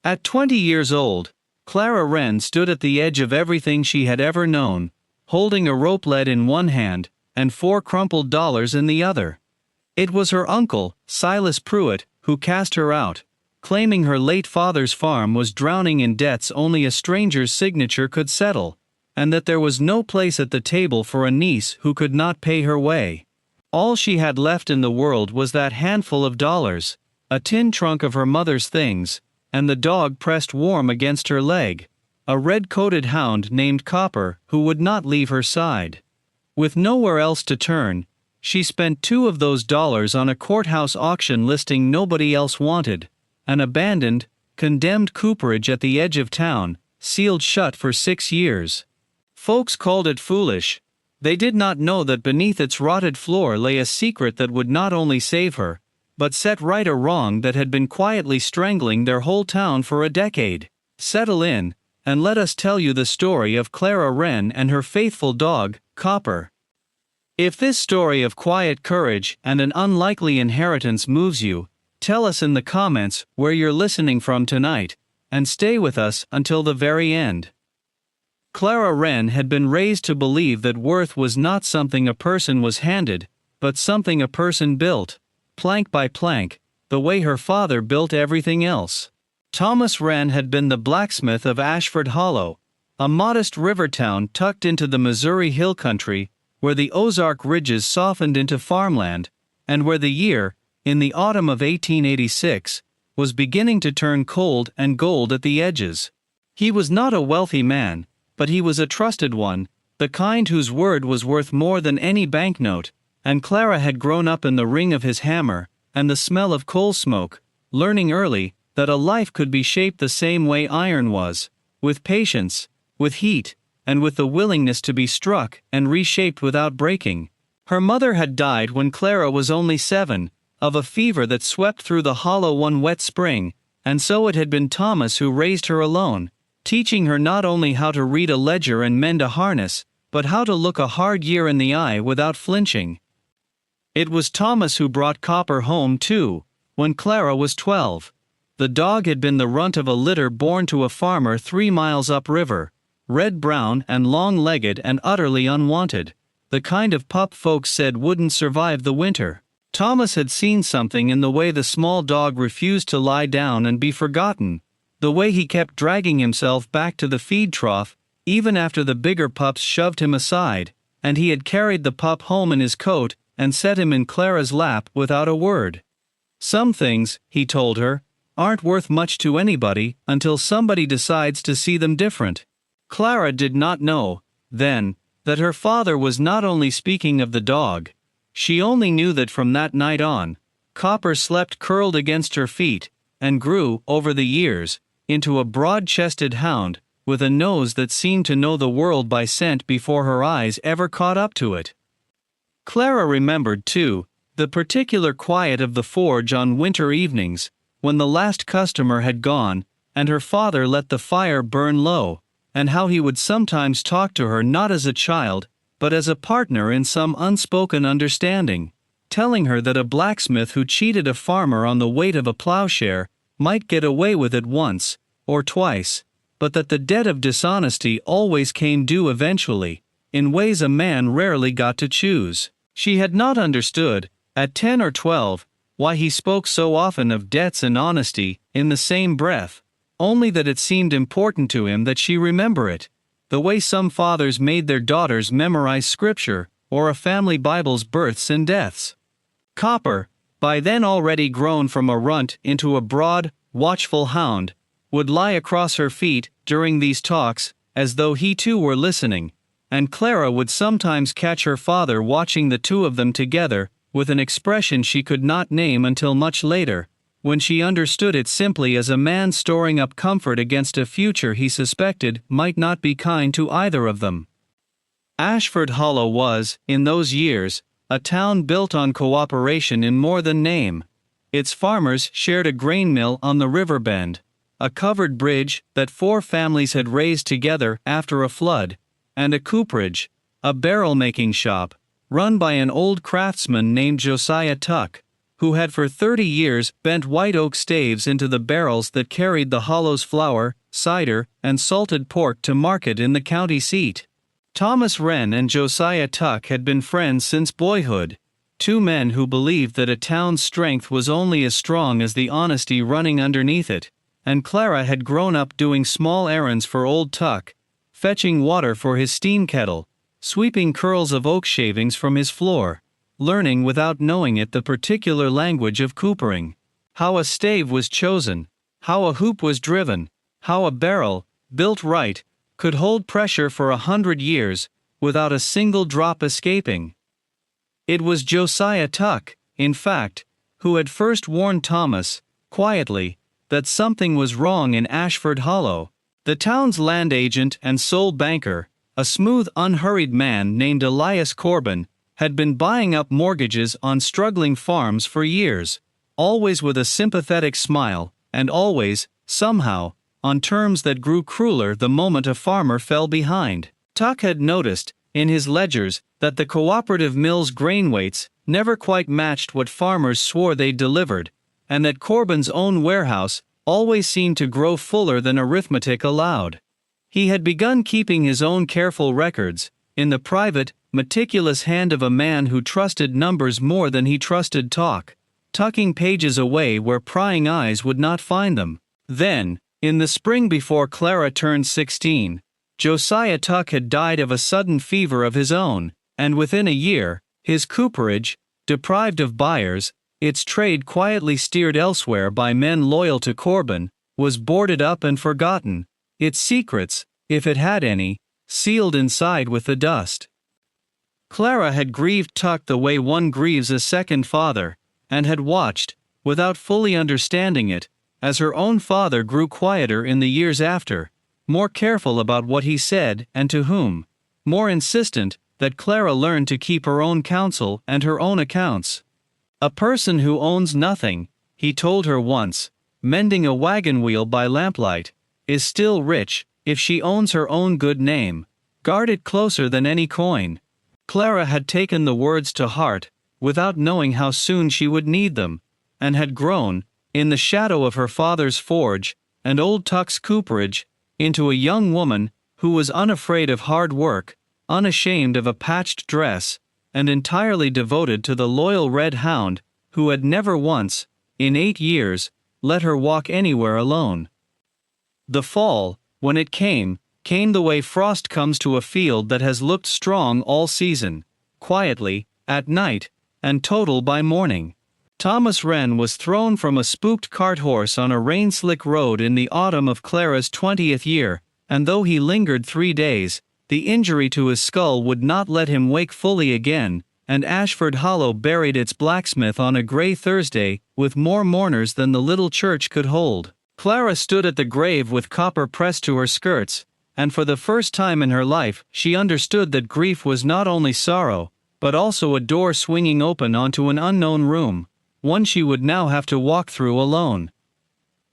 At 20 years old, Clara Wren stood at the edge of everything she had ever known, holding a rope lead in one hand and 4 crumpled dollars in the other. It was her uncle, Silas Pruitt, who cast her out, claiming her late father's farm was drowning in debts only a stranger's signature could settle, and that there was no place at the table for a niece who could not pay her way. All she had left in the world was that handful of dollars, a tin trunk of her mother's things, and the dog pressed warm against her leg, a red-coated hound named Copper who would not leave her side. With nowhere else to turn, she spent 2 of those dollars on a courthouse auction listing nobody else wanted, an abandoned, condemned cooperage at the edge of town, sealed shut for 6 years. Folks called it foolish. They did not know that beneath its rotted floor lay a secret that would not only save her, but set right a wrong that had been quietly strangling their whole town for a decade. Settle in, and let us tell you the story of Clara Wren and her faithful dog, Copper. If this story of quiet courage and an unlikely inheritance moves you, tell us in the comments where you're listening from tonight, and stay with us until the very end. Clara Wren had been raised to believe that worth was not something a person was handed, but something a person built, plank by plank, the way her father built everything else. Thomas Wren had been the blacksmith of Ashford Hollow, a modest river town tucked into the Missouri hill country, where the Ozark ridges softened into farmland, and where the year, in the autumn of 1886, was beginning to turn cold and gold at the edges. He was not a wealthy man, but he was a trusted one, the kind whose word was worth more than any banknote, and Clara had grown up in the ring of his hammer and the smell of coal smoke, learning early that a life could be shaped the same way iron was, with patience, with heat, and with the willingness to be struck and reshaped without breaking. Her mother had died when Clara was only 7, of a fever that swept through the hollow one wet spring, and so it had been Thomas who raised her alone, teaching her not only how to read a ledger and mend a harness, but how to look a hard year in the eye without flinching. It was Thomas who brought Copper home too, when Clara was 12. The dog had been the runt of a litter born to a farmer 3 miles upriver, red-brown and long-legged and utterly unwanted, the kind of pup folks said wouldn't survive the winter. Thomas had seen something in the way the small dog refused to lie down and be forgotten, the way he kept dragging himself back to the feed trough, even after the bigger pups shoved him aside, and he had carried the pup home in his coat and set him in Clara's lap without a word. Some things, he told her, aren't worth much to anybody until somebody decides to see them different. Clara did not know, then, that her father was not only speaking of the dog. She only knew that from that night on, Copper slept curled against her feet, and grew, over the years, into a broad-chested hound, with a nose that seemed to know the world by scent before her eyes ever caught up to it. Clara remembered, too, the particular quiet of the forge on winter evenings, when the last customer had gone, and her father let the fire burn low, and how he would sometimes talk to her not as a child, but as a partner in some unspoken understanding, telling her that a blacksmith who cheated a farmer on the weight of a plowshare might get away with it once, or twice, but that the debt of dishonesty always came due eventually, in ways a man rarely got to choose. She had not understood, at 10 or 12, why he spoke so often of debts and honesty in the same breath, only that it seemed important to him that she remember it, the way some fathers made their daughters memorize scripture, or a family Bible's births and deaths. Copper, by then already grown from a runt into a broad, watchful hound, would lie across her feet during these talks, as though he too were listening, and Clara would sometimes catch her father watching the two of them together, with an expression she could not name until much later, when she understood it simply as a man storing up comfort against a future he suspected might not be kind to either of them. Ashford Hollow was, in those years, a town built on cooperation in more than name. Its farmers shared a grain mill on the river bend, a covered bridge that 4 families had raised together after a flood, and a cooperage, a barrel-making shop, run by an old craftsman named Josiah Tuck, who had for 30 years bent white oak staves into the barrels that carried the Hollow's flour, cider, and salted pork to market in the county seat. Thomas Wren and Josiah Tuck had been friends since boyhood, two men who believed that a town's strength was only as strong as the honesty running underneath it, and Clara had grown up doing small errands for old Tuck, fetching water for his steam kettle, sweeping curls of oak shavings from his floor, learning without knowing it the particular language of coopering, how a stave was chosen, how a hoop was driven, how a barrel, built right, could hold pressure for 100 years, without a single drop escaping. It was Josiah Tuck, in fact, who had first warned Thomas, quietly, that something was wrong in Ashford Hollow. The town's land agent and sole banker, a smooth, unhurried man named Elias Corbin, had been buying up mortgages on struggling farms for years, always with a sympathetic smile, and always, somehow, on terms that grew crueler the moment a farmer fell behind. Tuck had noticed, in his ledgers, that the cooperative mill's grain weights never quite matched what farmers swore they'd delivered, and that Corbin's own warehouse always seemed to grow fuller than arithmetic allowed. He had begun keeping his own careful records, in the private, meticulous hand of a man who trusted numbers more than he trusted talk, tucking pages away where prying eyes would not find them. Then, in the spring before Clara turned 16, Josiah Tuck had died of a sudden fever of his own, and within a year, his cooperage, deprived of buyers, its trade quietly steered elsewhere by men loyal to Corbin, was boarded up and forgotten, its secrets, if it had any, sealed inside with the dust. Clara had grieved Tuck the way one grieves a second father, and had watched, without fully understanding it, as her own father grew quieter in the years after, more careful about what he said and to whom, more insistent that Clara learned to keep her own counsel and her own accounts. "A person who owns nothing," he told her once, mending a wagon wheel by lamplight, "is still rich, if she owns her own good name. Guard it closer than any coin." Clara had taken the words to heart, without knowing how soon she would need them, and had grown, in the shadow of her father's forge, and old Tuck's cooperage, into a young woman, who was unafraid of hard work, unashamed of a patched dress, and entirely devoted to the loyal red hound, who had never once, in 8 years, let her walk anywhere alone. The fall, when it came the way frost comes to a field that has looked strong all season, quietly, at night, and total by morning. Thomas Wren was thrown from a spooked cart horse on a rain-slick road in the autumn of Clara's 20th year, and though he lingered 3 days, the injury to his skull would not let him wake fully again, and Ashford Hollow buried its blacksmith on a gray Thursday, with more mourners than the little church could hold. Clara stood at the grave with copper pressed to her skirts, and for the first time in her life she understood that grief was not only sorrow, but also a door swinging open onto an unknown room, one she would now have to walk through alone.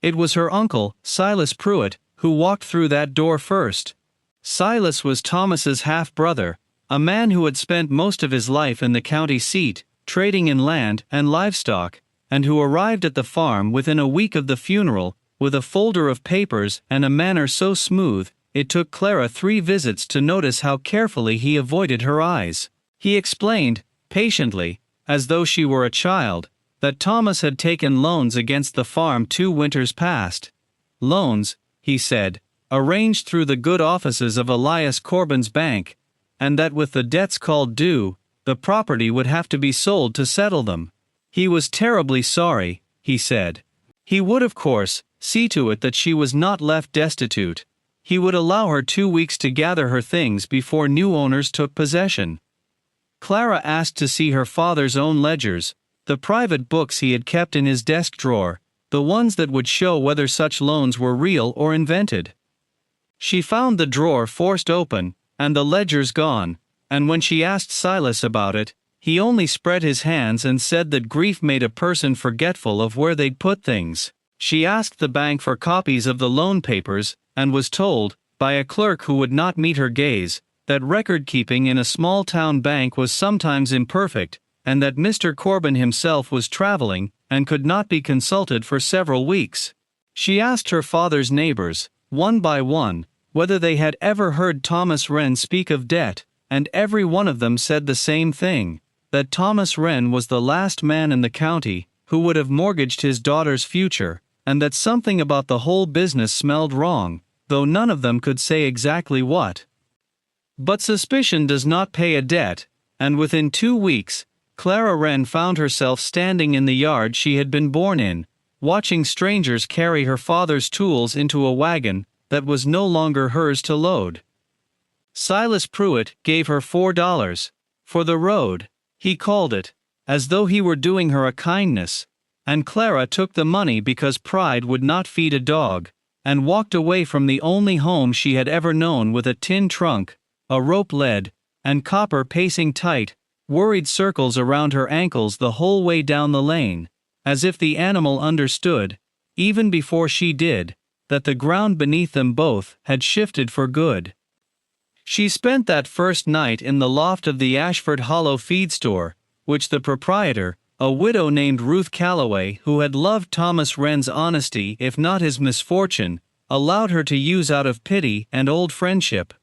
It was her uncle, Silas Pruitt, who walked through that door first. Silas was Thomas's half-brother, a man who had spent most of his life in the county seat, trading in land and livestock, and who arrived at the farm within a week of the funeral, with a folder of papers and a manner so smooth, it took Clara 3 visits to notice how carefully he avoided her eyes. He explained, patiently, as though she were a child, that Thomas had taken loans against the farm 2 winters past. Loans, he said, arranged through the good offices of Elias Corbin's bank, and that with the debts called due, the property would have to be sold to settle them. He was terribly sorry, he said. He would, of course, see to it that she was not left destitute. He would allow her 2 weeks to gather her things before new owners took possession. Clara asked to see her father's own ledgers, the private books he had kept in his desk drawer, the ones that would show whether such loans were real or invented. She found the drawer forced open, and the ledgers gone, and when she asked Silas about it, he only spread his hands and said that grief made a person forgetful of where they'd put things. She asked the bank for copies of the loan papers, and was told, by a clerk who would not meet her gaze, that record-keeping in a small-town bank was sometimes imperfect, and that Mr. Corbin himself was traveling, and could not be consulted for several weeks. She asked her father's neighbors, one by one, whether they had ever heard Thomas Wren speak of debt, and every one of them said the same thing, that Thomas Wren was the last man in the county who would have mortgaged his daughter's future, and that something about the whole business smelled wrong, though none of them could say exactly what. But suspicion does not pay a debt, and within 2 weeks, Clara Wren found herself standing in the yard she had been born in, watching strangers carry her father's tools into a wagon that was no longer hers to load. Silas Pruitt gave her $4 for the road, he called it, as though he were doing her a kindness, and Clara took the money because pride would not feed a dog, and walked away from the only home she had ever known with a tin trunk, a rope lead, and Copper pacing tight, worried circles around her ankles the whole way down the lane, as if the animal understood, even before she did, that the ground beneath them both had shifted for good. She spent that first night in the loft of the Ashford Hollow feed store, which the proprietor, a widow named Ruth Calloway who had loved Thomas Wren's honesty if not his misfortune, allowed her to use out of pity and old friendship.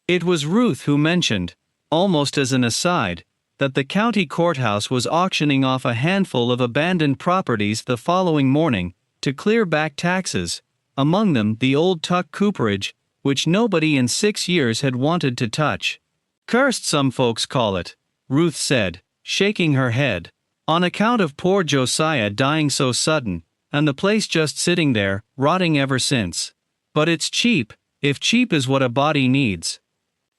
It was Ruth who mentioned, almost as an aside, that the county courthouse was auctioning off a handful of abandoned properties the following morning, to clear back taxes, among them the old Tuck cooperage, which nobody in 6 years had wanted to touch. "Cursed, some folks call it," Ruth said, shaking her head, "on account of poor Josiah dying so sudden, and the place just sitting there, rotting ever since. But it's cheap, if cheap is what a body needs."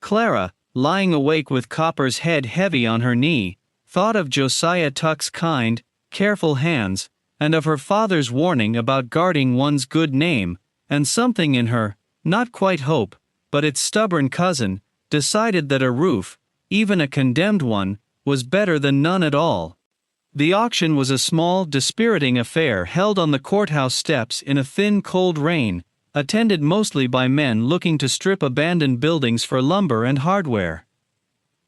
Clara, lying awake with Copper's head heavy on her knee, thought of Josiah Tuck's kind, careful hands, and of her father's warning about guarding one's good name, and something in her, not quite hope, but its stubborn cousin, decided that a roof, even a condemned one, was better than none at all. The auction was a small, dispiriting affair held on the courthouse steps in a thin cold rain, attended mostly by men looking to strip abandoned buildings for lumber and hardware.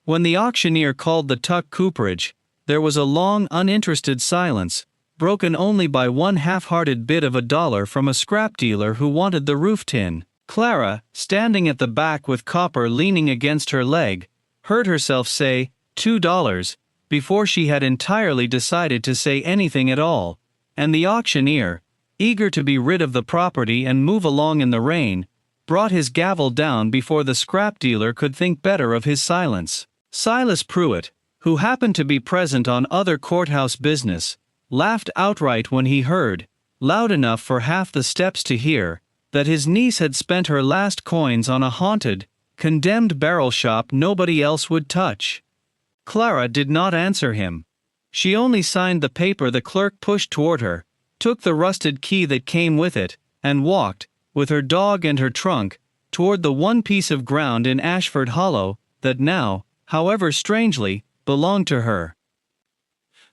When the auctioneer called the Tuck cooperage, there was a long uninterested silence, broken only by one half-hearted bid of $1 from a scrap dealer who wanted the roof tin. Clara, standing at the back with Copper leaning against her leg, heard herself say, $2, before she had entirely decided to say anything at all, and the auctioneer, eager to be rid of the property and move along in the rain, brought his gavel down before the scrap dealer could think better of his silence. Silas Pruitt, who happened to be present on other courthouse business, laughed outright when he heard, loud enough for half the steps to hear, that his niece had spent her last coins on a haunted, condemned barrel shop nobody else would touch. Clara did not answer him. She only signed the paper the clerk pushed toward her, took the rusted key that came with it, and walked, with her dog and her trunk, toward the one piece of ground in Ashford Hollow that now, however strangely, belonged to her.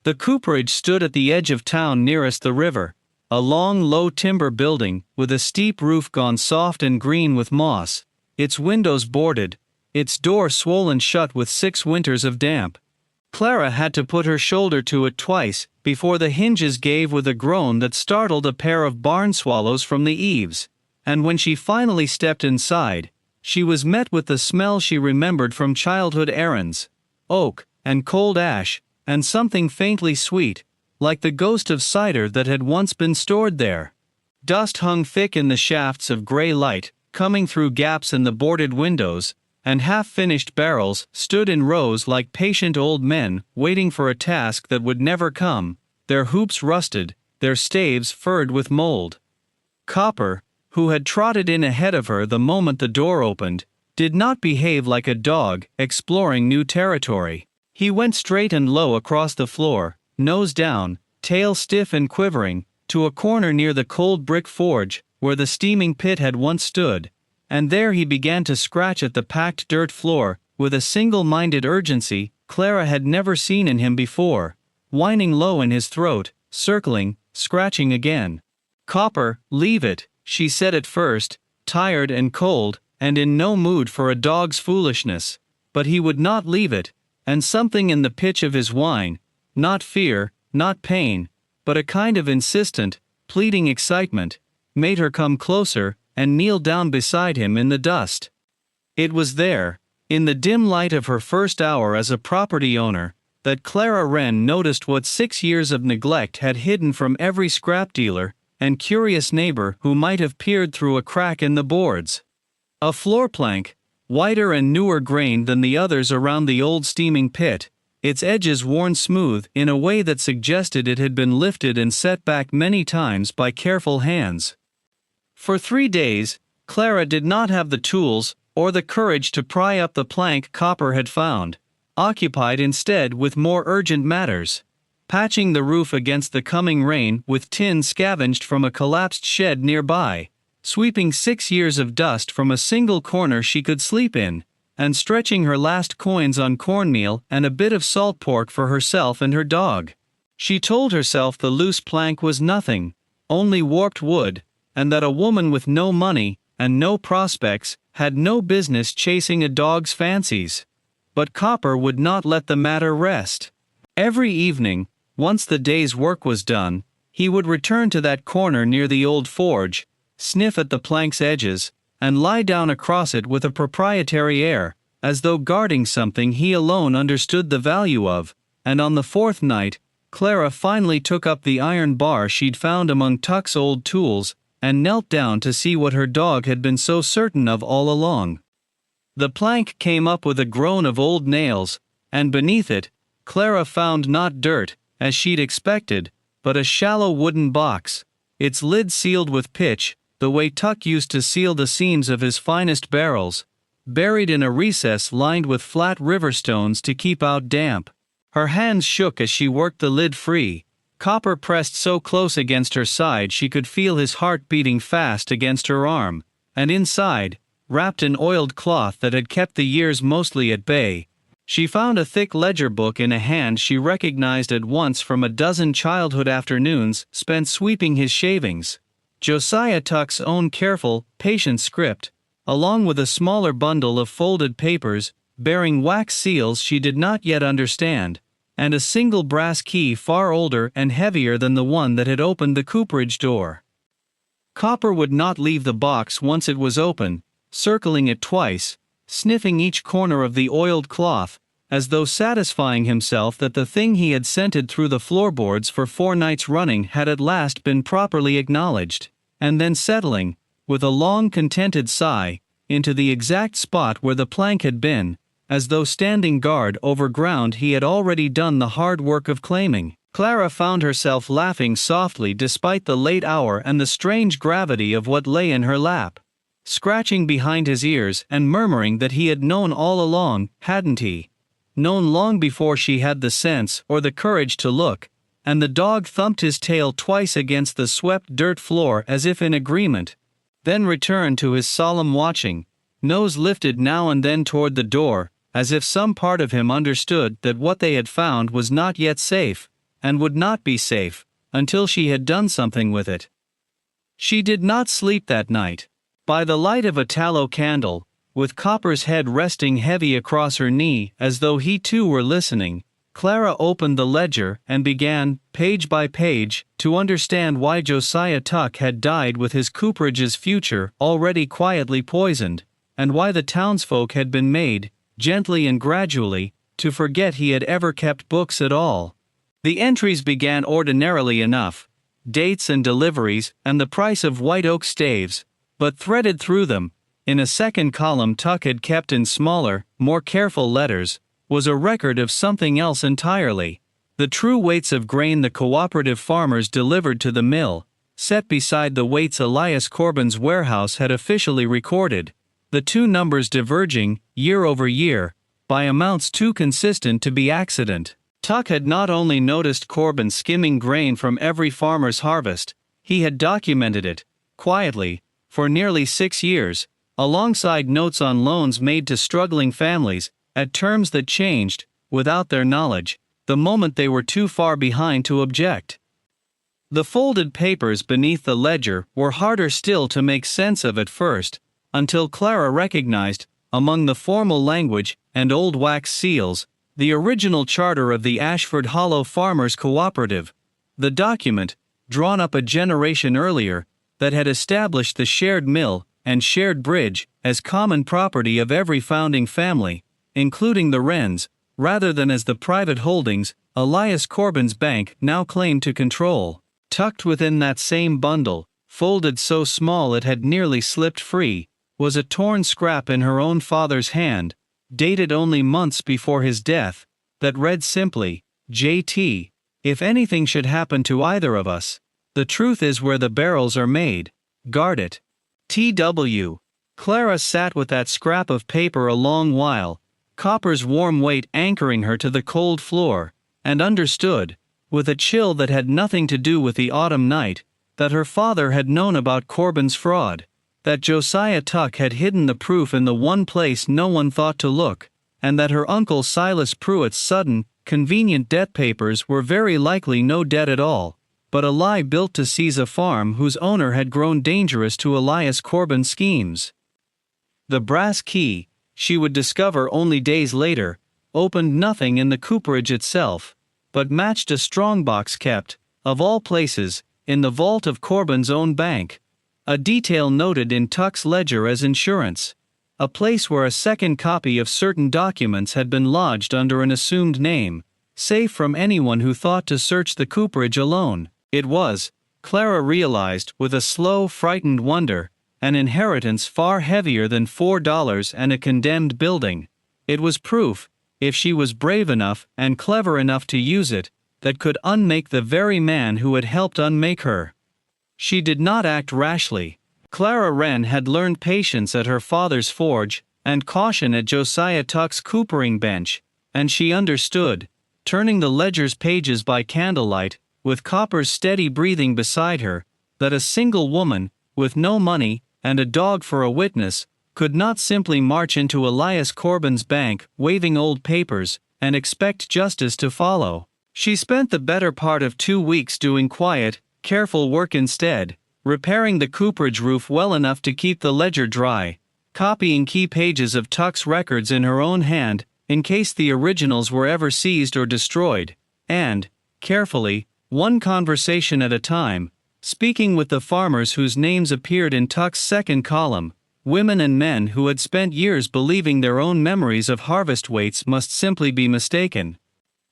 The cooperage stood at the edge of town nearest the river, a long low timber building with a steep roof gone soft and green with moss, its windows boarded, its door swollen shut with 6 winters of damp. Clara had to put her shoulder to it twice before the hinges gave with a groan that startled a pair of barn swallows from the eaves, and when she finally stepped inside, she was met with the smell she remembered from childhood errands: oak, and cold ash, and something faintly sweet, like the ghost of cider that had once been stored there. Dust hung thick in the shafts of gray light, coming through gaps in the boarded windows, and half-finished barrels stood in rows like patient old men waiting for a task that would never come, their hoops rusted, their staves furred with mold. Copper, who had trotted in ahead of her the moment the door opened, did not behave like a dog exploring new territory. He went straight and low across the floor, nose down, tail stiff and quivering, to a corner near the cold brick forge where the steaming pit had once stood, and there he began to scratch at the packed dirt floor with a single-minded urgency Clara had never seen in him before, whining low in his throat, circling, scratching again. "Copper, leave it," she said at first, tired and cold, and in no mood for a dog's foolishness, but he would not leave it, and something in the pitch of his whine, Not fear, not pain, but a kind of insistent, pleading excitement, made her come closer and kneel down beside him in the dust. It was there, in the dim light of her first hour as a property owner, that Clara Wren noticed what 6 years of neglect had hidden from every scrap dealer and curious neighbor who might have peered through a crack in the boards. A floor plank, whiter and newer grained than the others around the old steaming pit, its edges worn smooth in a way that suggested it had been lifted and set back many times by careful hands. For 3 days, Clara did not have the tools or the courage to pry up the plank Copper had found, occupied instead with more urgent matters: patching the roof against the coming rain with tin scavenged from a collapsed shed nearby, sweeping 6 years of dust from a single corner she could sleep in, and stretching her last coins on cornmeal and a bit of salt pork for herself and her dog. She told herself the loose plank was nothing, only warped wood, and that a woman with no money and no prospects had no business chasing a dog's fancies. But Copper would not let the matter rest. Every evening, once the day's work was done, he would return to that corner near the old forge, sniff at the plank's edges, and lie down across it with a proprietary air, as though guarding something he alone understood the value of. And on the 4th night, Clara finally took up the iron bar she'd found among Tuck's old tools, and knelt down to see what her dog had been so certain of all along. The plank came up with a groan of old nails, and beneath it, Clara found not dirt, as she'd expected, but a shallow wooden box, its lid sealed with pitch, the way Tuck used to seal the seams of his finest barrels, buried in a recess lined with flat river stones to keep out damp. Her hands shook as she worked the lid free. Copper pressed so close against her side she could feel his heart beating fast against her arm, and inside, wrapped in oiled cloth that had kept the years mostly at bay, she found a thick ledger book in a hand she recognized at once from a dozen childhood afternoons spent sweeping his shavings. Josiah Tuck's own careful, patient script, along with a smaller bundle of folded papers, bearing wax seals she did not yet understand, and a single brass key far older and heavier than the one that had opened the cooperage door. Copper would not leave the box once it was open, circling it twice, sniffing each corner of the oiled cloth, as though satisfying himself that the thing he had scented through the floorboards for 4 nights running had at last been properly acknowledged, and then settling, with a long contented sigh, into the exact spot where the plank had been, as though standing guard over ground he had already done the hard work of claiming. Clara found herself laughing softly despite the late hour and the strange gravity of what lay in her lap, scratching behind his ears and murmuring that he had known all along, hadn't he? Known long before she had the sense or the courage to look, and the dog thumped his tail twice against the swept dirt floor as if in agreement, then returned to his solemn watching, nose lifted now and then toward the door, as if some part of him understood that what they had found was not yet safe, and would not be safe, until she had done something with it. She did not sleep that night. By the light of a tallow candle, with Copper's head resting heavy across her knee as though he too were listening, Clara opened the ledger and began, page by page, to understand why Josiah Tuck had died with his cooperage's future already quietly poisoned, and why the townsfolk had been made, gently and gradually, to forget he had ever kept books at all. The entries began ordinarily enough, dates and deliveries and the price of white oak staves, but threaded through them, in a second column Tuck had kept in smaller, more careful letters, was a record of something else entirely: the true weights of grain the cooperative farmers delivered to the mill, set beside the weights Elias Corbin's warehouse had officially recorded, the two numbers diverging, year over year, by amounts too consistent to be accident. Tuck had not only noticed Corbin skimming grain from every farmer's harvest, he had documented it, quietly, for nearly 6 years, alongside notes on loans made to struggling families, at terms that changed, without their knowledge, the moment they were too far behind to object. The folded papers beneath the ledger were harder still to make sense of at first, until Clara recognized, among the formal language and old wax seals, the original charter of the Ashford Hollow Farmers Cooperative, the document, drawn up a generation earlier, that had established the shared mill and shared bridge as common property of every founding family, including the Wrens, rather than as the private holdings Elias Corbin's bank now claimed to control. Tucked within that same bundle, folded so small it had nearly slipped free, was a torn scrap in her own father's hand, dated only months before his death, that read simply, "JT, if anything should happen to either of us, the truth is where the barrels are made, guard it. T.W." Clara sat with that scrap of paper a long while, copper's warm weight anchoring her to the cold floor, and understood, with a chill that had nothing to do with the autumn night, that her father had known about Corbin's fraud, that Josiah Tuck had hidden the proof in the one place no one thought to look, and that her uncle Silas Pruitt's sudden, convenient debt papers were very likely no debt at all, but a lie built to seize a farm whose owner had grown dangerous to Elias Corbin's schemes. The brass key, she would discover only days later, opened nothing in the cooperage itself, but matched a strongbox kept, of all places, in the vault of Corbin's own bank, a detail noted in Tuck's ledger as insurance, a place where a second copy of certain documents had been lodged under an assumed name, safe from anyone who thought to search the cooperage alone. It was, Clara realized with a slow, frightened wonder, an inheritance far heavier than $4 and a condemned building. It was proof, if she was brave enough and clever enough to use it, that could unmake the very man who had helped unmake her. She did not act rashly. Clara Wren had learned patience at her father's forge, and caution at Josiah Tuck's coopering bench, and she understood, turning the ledger's pages by candlelight, with Copper's steady breathing beside her, that a single woman, with no money, and a dog for a witness, could not simply march into Elias Corbin's bank, waving old papers, and expect justice to follow. She spent the better part of 2 weeks doing quiet, careful work instead, repairing the cooperage roof well enough to keep the ledger dry, copying key pages of Tuck's records in her own hand, in case the originals were ever seized or destroyed, and, carefully, one conversation at a time, speaking with the farmers whose names appeared in Tuck's second column, women and men who had spent years believing their own memories of harvest weights must simply be mistaken.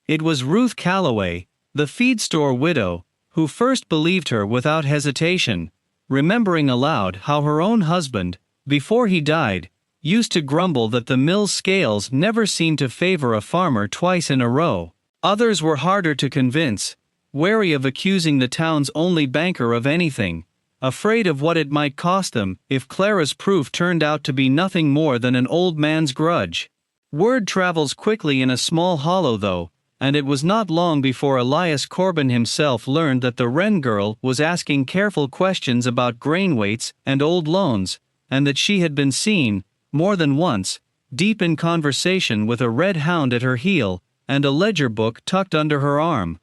It was Ruth Calloway, the feed store widow, who first believed her without hesitation, remembering aloud how her own husband, before he died, used to grumble that the mill's scales never seemed to favor a farmer twice in a row. Others were harder to convince, wary of accusing the town's only banker of anything, afraid of what it might cost them if Clara's proof turned out to be nothing more than an old man's grudge. Word travels quickly in a small hollow though, and it was not long before Elias Corbin himself learned that the Wren girl was asking careful questions about grain weights and old loans, and that she had been seen, more than once, deep in conversation with a red hound at her heel, and a ledger book tucked under her arm.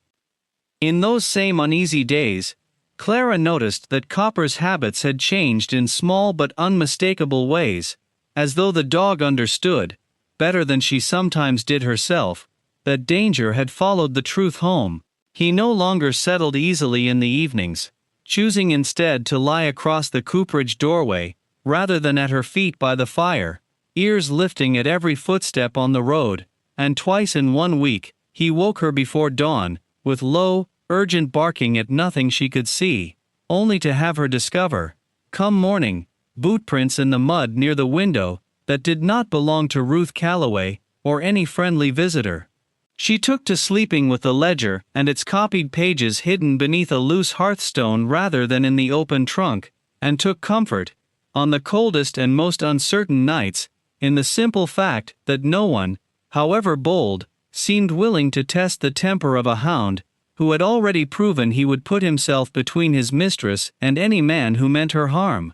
In those same uneasy days, Clara noticed that Copper's habits had changed in small but unmistakable ways, as though the dog understood, better than she sometimes did herself, that danger had followed the truth home. He no longer settled easily in the evenings, choosing instead to lie across the cooperage doorway, rather than at her feet by the fire, ears lifting at every footstep on the road, and twice in 1 week, he woke her before dawn, with low, urgent barking at nothing she could see, only to have her discover, come morning, boot prints in the mud near the window that did not belong to Ruth Calloway or any friendly visitor. She took to sleeping with the ledger and its copied pages hidden beneath a loose hearthstone rather than in the open trunk, and took comfort, on the coldest and most uncertain nights, in the simple fact that no one, however bold, seemed willing to test the temper of a hound who had already proven he would put himself between his mistress and any man who meant her harm.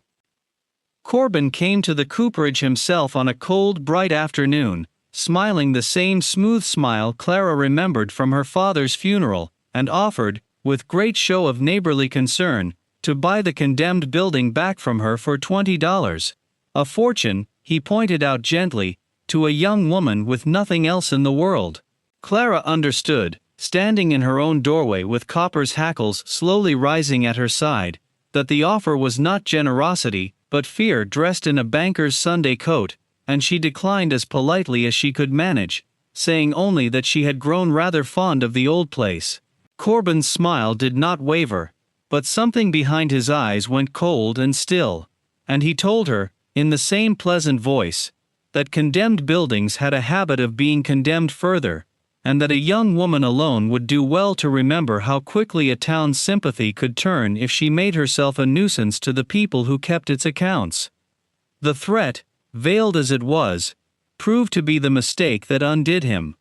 Corbin came to the cooperage himself on a cold, bright afternoon, smiling the same smooth smile Clara remembered from her father's funeral, and offered, with great show of neighborly concern, to buy the condemned building back from her for $20. A fortune, he pointed out gently, to a young woman with nothing else in the world. Clara understood, standing in her own doorway with Copper's hackles slowly rising at her side, that the offer was not generosity, but fear dressed in a banker's Sunday coat, and she declined as politely as she could manage, saying only that she had grown rather fond of the old place. Corbin's smile did not waver, but something behind his eyes went cold and still, and he told her, in the same pleasant voice, that condemned buildings had a habit of being condemned further, and that a young woman alone would do well to remember how quickly a town's sympathy could turn if she made herself a nuisance to the people who kept its accounts. The threat, veiled as it was, proved to be the mistake that undid him.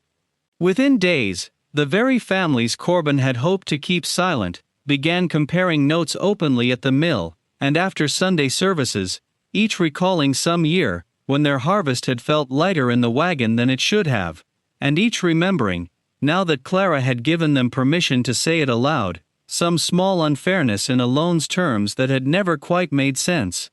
Within days, the very families Corbin had hoped to keep silent began comparing notes openly at the mill, and after Sunday services, each recalling some year when their harvest had felt lighter in the wagon than it should have, and each remembering, now that Clara had given them permission to say it aloud, some small unfairness in a loan's terms that had never quite made sense.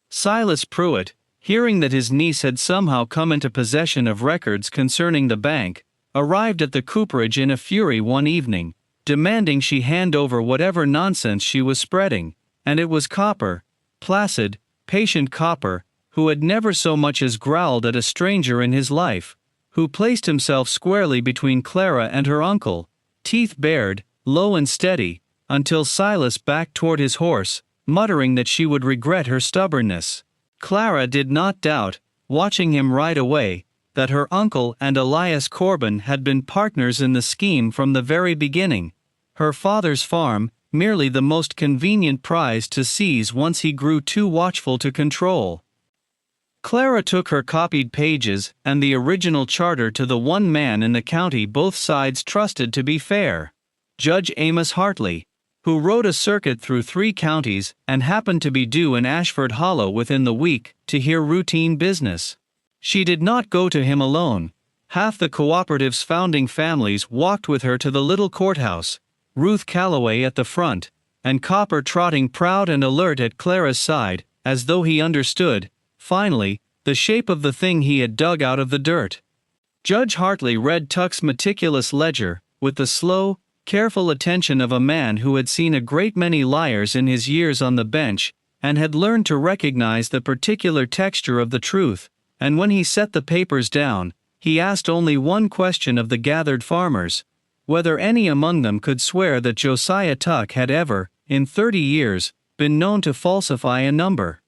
Silas Pruitt, hearing that his niece had somehow come into possession of records concerning the bank, arrived at the cooperage in a fury one evening, demanding she hand over whatever nonsense she was spreading, and it was Copper, placid, patient Copper, who had never so much as growled at a stranger in his life, who placed himself squarely between Clara and her uncle, teeth bared, low and steady, until Silas backed toward his horse, muttering that she would regret her stubbornness. Clara did not doubt, watching him ride away, that her uncle and Elias Corbin had been partners in the scheme from the very beginning, her father's farm merely the most convenient prize to seize once he grew too watchful to control. Clara took her copied pages and the original charter to the one man in the county both sides trusted to be fair, Judge Amos Hartley, who rode a circuit through 3 counties and happened to be due in Ashford Hollow within the week to hear routine business. She did not go to him alone. Half the cooperative's founding families walked with her to the little courthouse, Ruth Calloway at the front, and Copper trotting proud and alert at Clara's side, as though he understood, finally, the shape of the thing he had dug out of the dirt. Judge Hartley read Tuck's meticulous ledger, with the slow, careful attention of a man who had seen a great many liars in his years on the bench, and had learned to recognize the particular texture of the truth, and when he set the papers down, he asked only one question of the gathered farmers, whether any among them could swear that Josiah Tuck had ever, in 30 years, been known to falsify a number.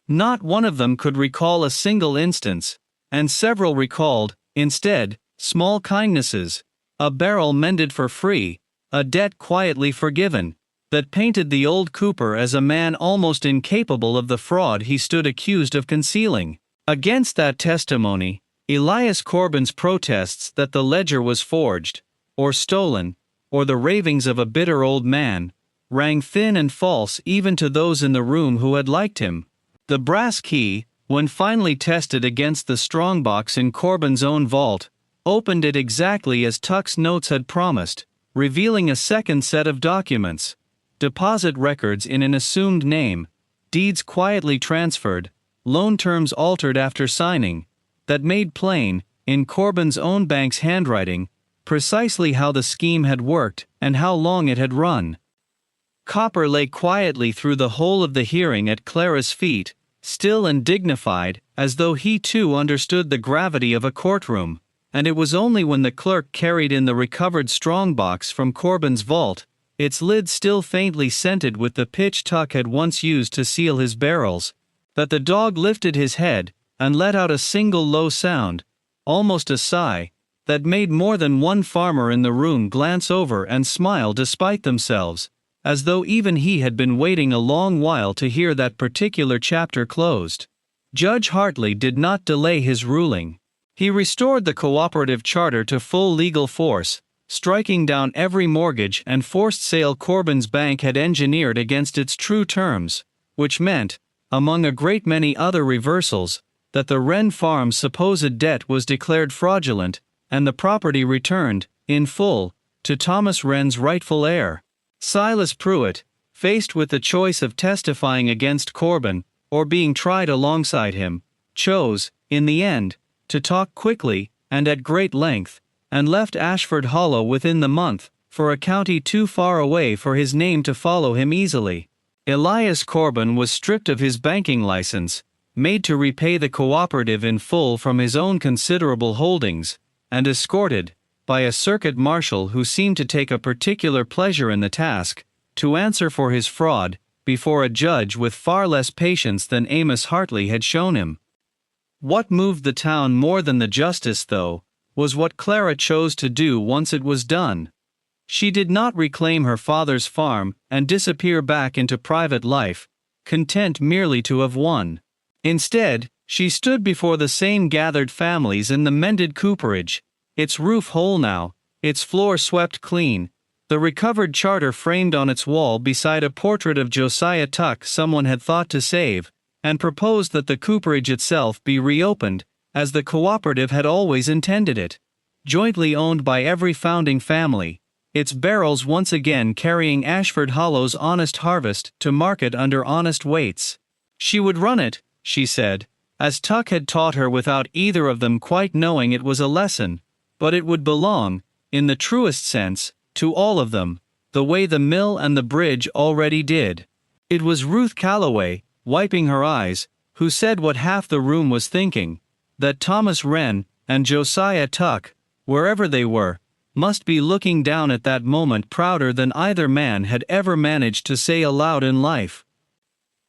Not one of them could recall a single instance, and several recalled, instead, small kindnesses, a barrel mended for free, a debt quietly forgiven, that painted the old cooper as a man almost incapable of the fraud he stood accused of concealing. Against that testimony, Elias Corbin's protests that the ledger was forged, or stolen, or the ravings of a bitter old man, rang thin and false even to those in the room who had liked him. The brass key, when finally tested against the strongbox in Corbin's own vault, opened it exactly as Tuck's notes had promised, revealing a second set of documents, deposit records in an assumed name, deeds quietly transferred, loan terms altered after signing, that made plain, in Corbin's own bank's handwriting, precisely how the scheme had worked and how long it had run. Copper lay quietly through the whole of the hearing at Clara's feet, still and dignified, as though he too understood the gravity of a courtroom, and it was only when the clerk carried in the recovered strongbox from Corbin's vault, its lid still faintly scented with the pitch Tuck had once used to seal his barrels, that the dog lifted his head and let out a single low sound, almost a sigh, that made more than one farmer in the room glance over and smile despite themselves, as though even he had been waiting a long while to hear that particular chapter closed. Judge Hartley did not delay his ruling. He restored the cooperative charter to full legal force, striking down every mortgage and forced sale Corbin's bank had engineered against its true terms, which meant, among a great many other reversals, that the Wren Farm's supposed debt was declared fraudulent, and the property returned, in full, to Thomas Wren's rightful heir. Silas Pruitt, faced with the choice of testifying against Corbin, or being tried alongside him, chose, in the end, to talk quickly, and at great length, and left Ashford Hollow within the month, for a county too far away for his name to follow him easily. Elias Corbin was stripped of his banking license, made to repay the cooperative in full from his own considerable holdings, and escorted, by a circuit marshal who seemed to take a particular pleasure in the task, to answer for his fraud, before a judge with far less patience than Amos Hartley had shown him. What moved the town more than the justice, though, was what Clara chose to do once it was done. She did not reclaim her father's farm and disappear back into private life, content merely to have won. Instead, she stood before the same gathered families in the mended cooperage, its roof whole now, its floor swept clean, the recovered charter framed on its wall beside a portrait of Josiah Tuck someone had thought to save, and proposed that the cooperage itself be reopened, as the cooperative had always intended it, jointly owned by every founding family, its barrels once again carrying Ashford Hollow's honest harvest to market under honest weights. She would run it, she said, as Tuck had taught her without either of them quite knowing it was a lesson, but it would belong, in the truest sense, to all of them, the way the mill and the bridge already did. It was Ruth Calloway, wiping her eyes, who said what half the room was thinking, that Thomas Wren and Josiah Tuck, wherever they were, must be looking down at that moment prouder than either man had ever managed to say aloud in life.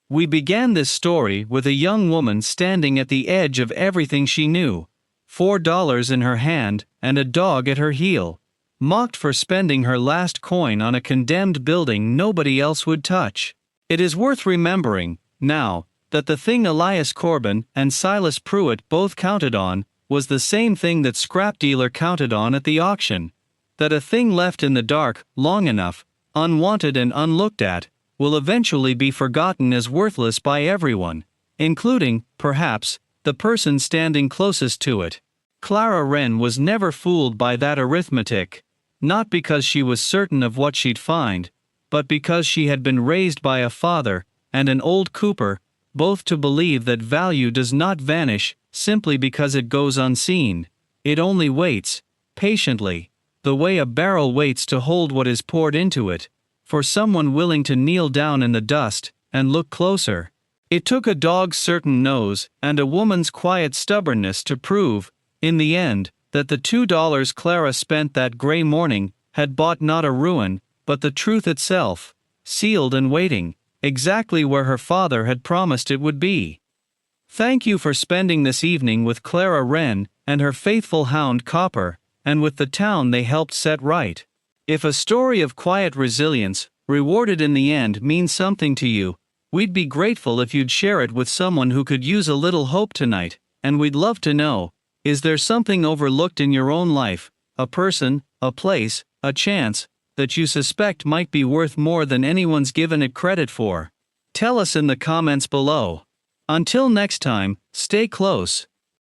We began this story with a young woman standing at the edge of everything she knew, $4 in her hand and a dog at her heel, mocked for spending her last coin on a condemned building nobody else would touch. It is worth remembering, now, that the thing Elias Corbin and Silas Pruitt both counted on was the same thing that scrap dealer counted on at the auction, that a thing left in the dark long enough, unwanted and unlooked at, will eventually be forgotten as worthless by everyone, including, perhaps, the person standing closest to it. Clara Wren was never fooled by that arithmetic, not because she was certain of what she'd find, but because she had been raised by a father and an old cooper, both to believe that value does not vanish simply because it goes unseen. It only waits, patiently, the way a barrel waits to hold what is poured into it, for someone willing to kneel down in the dust and look closer. It took a dog's certain nose and a woman's quiet stubbornness to prove, in the end, that the $2 Clara spent that gray morning had bought not a ruin, but the truth itself, sealed and waiting, exactly where her father had promised it would be. Thank you for spending this evening with Clara Wren and her faithful hound Copper, and with the town they helped set right. If a story of quiet resilience, rewarded in the end, means something to you, we'd be grateful if you'd share it with someone who could use a little hope tonight, and we'd love to know, is there something overlooked in your own life, a person, a place, a chance, that you suspect might be worth more than anyone's given it credit for? Tell us in the comments below. Until next time, stay close.